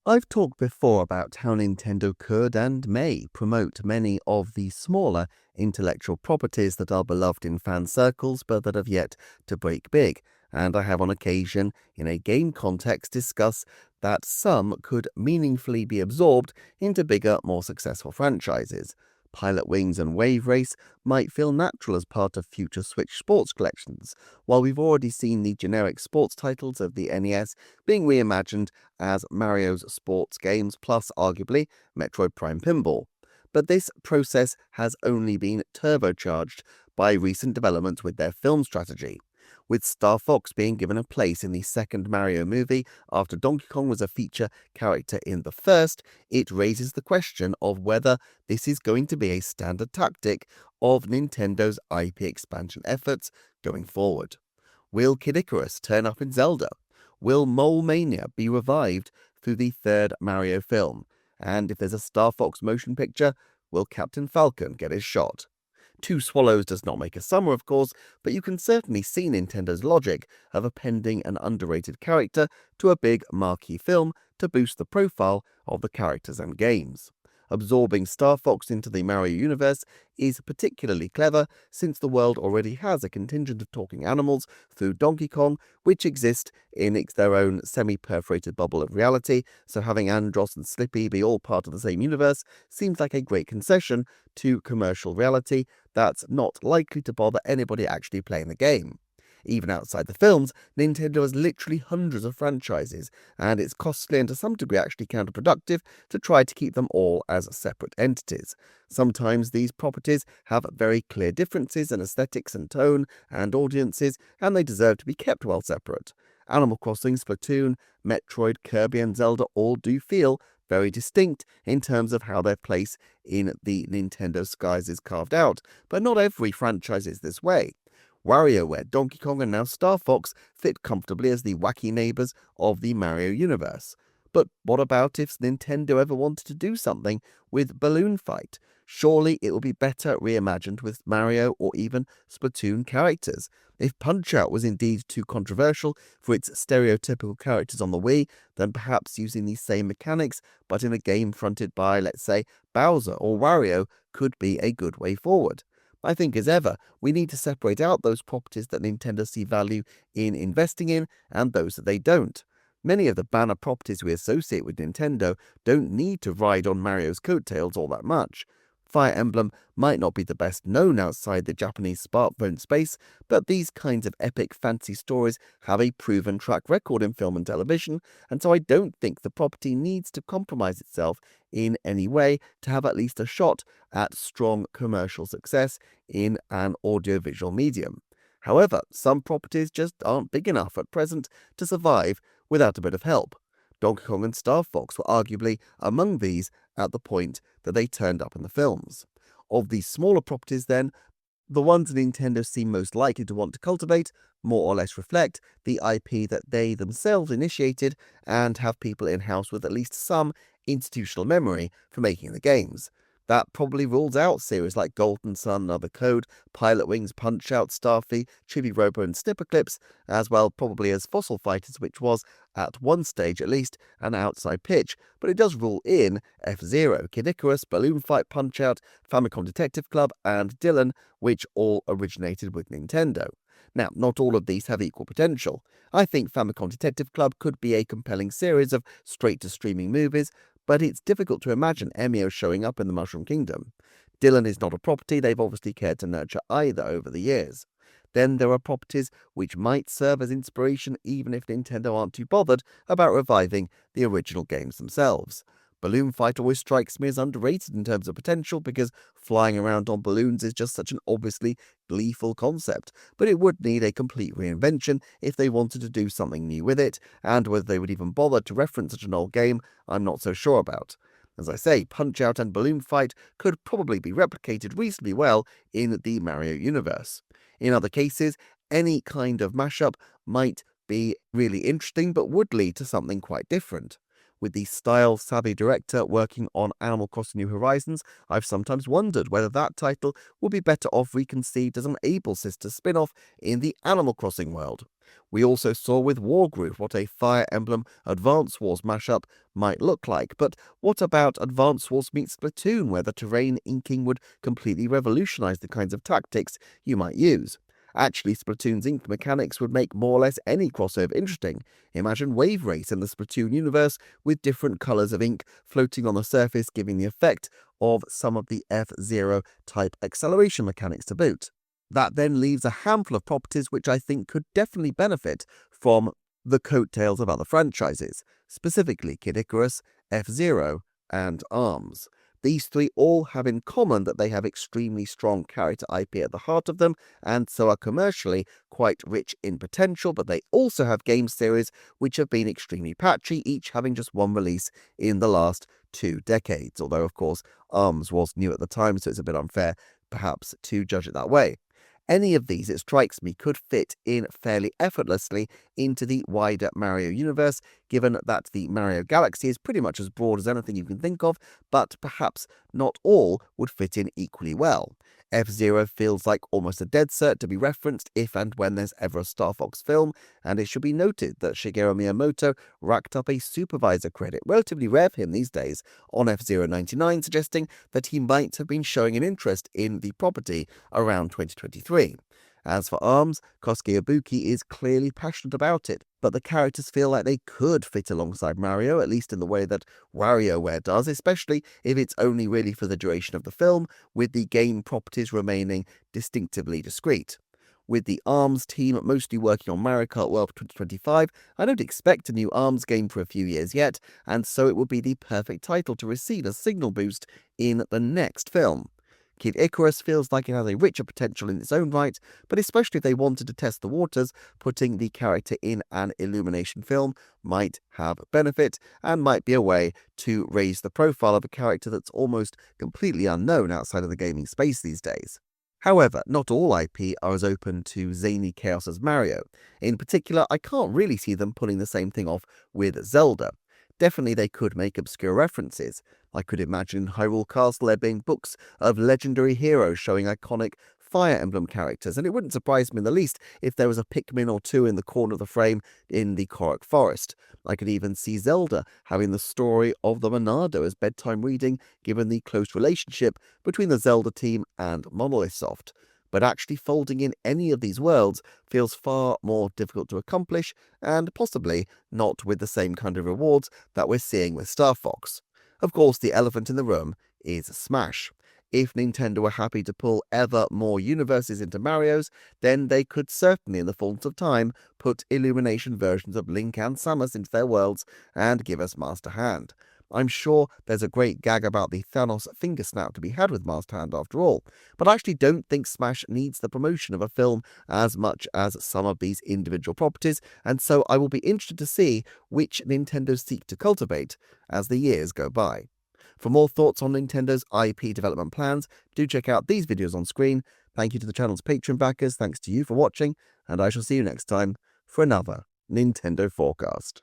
I've talked before about how Nintendo could and may promote many of the smaller intellectual properties that are beloved in fan circles but that have yet to break big, and I have on occasion, in a game context, discussed that some could meaningfully be absorbed into bigger, more successful franchises. Pilot Wings and Wave Race might feel natural as part of future Switch sports collections, while we've already seen the generic sports titles of the NES being reimagined as Mario's sports games plus, arguably, Metroid Prime Pinball. But this process has only been turbocharged by recent developments with their film strategy. With Star Fox being given a place in the second Mario movie after Donkey Kong was a feature character in the first, it raises the question of whether this is going to be a standard tactic of Nintendo's IP expansion efforts going forward. Will Kid Icarus turn up in Zelda? Will Mole Mania be revived through the third Mario film? And if there's a Star Fox motion picture, will Captain Falcon get his shot? Two swallows does not make a summer, of course, but you can certainly see Nintendo's logic of appending an underrated character to a big marquee film to boost the profile of the characters and games. Absorbing Star Fox into the Mario universe is particularly clever since the world already has a contingent of talking animals through Donkey Kong, which exist in their own semi-perforated bubble of reality, so having Andros and Slippy be all part of the same universe seems like a great concession to commercial reality that's not likely to bother anybody actually playing the game. Even outside the films, Nintendo has literally hundreds of franchises, and it's costly and to some degree actually counterproductive to try to keep them all as separate entities. Sometimes these properties have very clear differences in aesthetics and tone and audiences, and they deserve to be kept well separate. Animal Crossing, Splatoon, Metroid, Kirby, and Zelda all do feel very distinct in terms of how their place in the Nintendo skies is carved out, but not every franchise is this way. WarioWare, Donkey Kong, and now Star Fox fit comfortably as the wacky neighbors of the Mario universe. But what about if Nintendo ever wanted to do something with Balloon Fight? Surely it would be better reimagined with Mario or even Splatoon characters. If Punch-Out was indeed too controversial for its stereotypical characters on the Wii, then perhaps using these same mechanics but in a game fronted by, let's say, Bowser or Wario could be a good way forward. I think, as ever, we need to separate out those properties that Nintendo see value in investing in and those that they don't. Many of the banner properties we associate with Nintendo don't need to ride on Mario's coattails all that much. Fire Emblem might not be the best known outside the Japanese smartphone space, but these kinds of epic fantasy stories have a proven track record in film and television, and so I don't think the property needs to compromise itself in any way to have at least a shot at strong commercial success in an audiovisual medium. However, some properties just aren't big enough at present to survive without a bit of help. Donkey Kong and Star Fox were arguably among these at the point that they turned up in the films. Of these smaller properties, then, the ones Nintendo seem most likely to want to cultivate more or less reflect the IP that they themselves initiated and have people in-house with at least some institutional memory for making the games. That probably rules out series like Golden Sun, Another Code, Pilot Wings, Punch-Out, Starfy, Chibi Robo, and Snipperclips, as well probably as Fossil Fighters, which was, at one stage at least, an outside pitch, but it does rule in F-Zero, Kid Icarus, Balloon Fight, Punch-Out, Famicom Detective Club, and Dylan, which all originated with Nintendo. Now, not all of these have equal potential. I think Famicom Detective Club could be a compelling series of straight-to-streaming movies, but it's difficult to imagine Emio showing up in the Mushroom Kingdom. Dylan is not a property they've obviously cared to nurture either over the years. Then there are properties which might serve as inspiration even if Nintendo aren't too bothered about reviving the original games themselves. Balloon Fight always strikes me as underrated in terms of potential because flying around on balloons is just such an obviously gleeful concept, but it would need a complete reinvention if they wanted to do something new with it, and whether they would even bother to reference such an old game, I'm not so sure about. As I say, Punch-Out and Balloon Fight could probably be replicated reasonably well in the Mario universe. In other cases, any kind of mashup might be really interesting but would lead to something quite different. With the style-savvy director working on Animal Crossing New Horizons, I've sometimes wondered whether that title would be better off reconceived as an Able Sisters spin-off in the Animal Crossing world. We also saw with Wargroove what a Fire Emblem Advance Wars mashup might look like, but what about Advance Wars meets Splatoon, where the terrain inking would completely revolutionize the kinds of tactics you might use? Actually, Splatoon's ink mechanics would make more or less any crossover interesting. Imagine Wave Race in the Splatoon universe with different colors of ink floating on the surface, giving the effect of some of the F-Zero type acceleration mechanics to boot. That then leaves a handful of properties which I think could definitely benefit from the coattails of other franchises, specifically Kid Icarus, F-Zero, and ARMS. These three all have in common that they have extremely strong character IP at the heart of them, and so are commercially quite rich in potential, but they also have game series which have been extremely patchy, each having just one release in the last 2 decades, although of course ARMS was new at the time, so it's a bit unfair perhaps to judge it that way. Any of these, it strikes me, could fit in fairly effortlessly into the wider Mario universe, given that the Mario Galaxy is pretty much as broad as anything you can think of, but perhaps not all would fit in equally well. F-Zero feels like almost a dead cert to be referenced if and when there's ever a Star Fox film, and it should be noted that Shigeru Miyamoto racked up a supervisor credit, relatively rare for him these days, on F-Zero 99, suggesting that he might have been showing an interest in the property around 2023. As for ARMS, Kosuke Ibuki is clearly passionate about it, but the characters feel like they could fit alongside Mario, at least in the way that WarioWare does, especially if it's only really for the duration of the film, with the game properties remaining distinctively discrete. With the ARMS team mostly working on Mario Kart World 2025, I don't expect a new ARMS game for a few years yet, and so it would be the perfect title to receive a signal boost in the next film. Kid Icarus feels like it has a richer potential in its own right, but especially if they wanted to test the waters, putting the character in an Illumination film might have benefit and might be a way to raise the profile of a character that's almost completely unknown outside of the gaming space these days. However, not all IP are as open to zany chaos as Mario. In particular, I can't really see them pulling the same thing off with Zelda. Definitely they could make obscure references. I could imagine in Hyrule Castle there being books of legendary heroes showing iconic Fire Emblem characters, and it wouldn't surprise me in the least if there was a Pikmin or two in the corner of the frame in the Korok Forest. I could even see Zelda having the story of the Monado as bedtime reading, given the close relationship between the Zelda team and Monolith Soft. But actually folding in any of these worlds feels far more difficult to accomplish, and possibly not with the same kind of rewards that we're seeing with Star Fox. Of course, the elephant in the room is Smash. If Nintendo were happy to pull ever more universes into Mario's, then they could certainly, in the fullness of time, put Illumination versions of Link and Samus into their worlds and give us Master Hand. I'm sure there's a great gag about the Thanos finger snap to be had with Master Hand after all, but I actually don't think Smash needs the promotion of a film as much as some of these individual properties, and so I will be interested to see which Nintendo seek to cultivate as the years go by. For more thoughts on Nintendo's IP development plans, do check out these videos on screen. Thank you to the channel's Patreon backers, thanks to you for watching, and I shall see you next time for another Nintendo Forecast.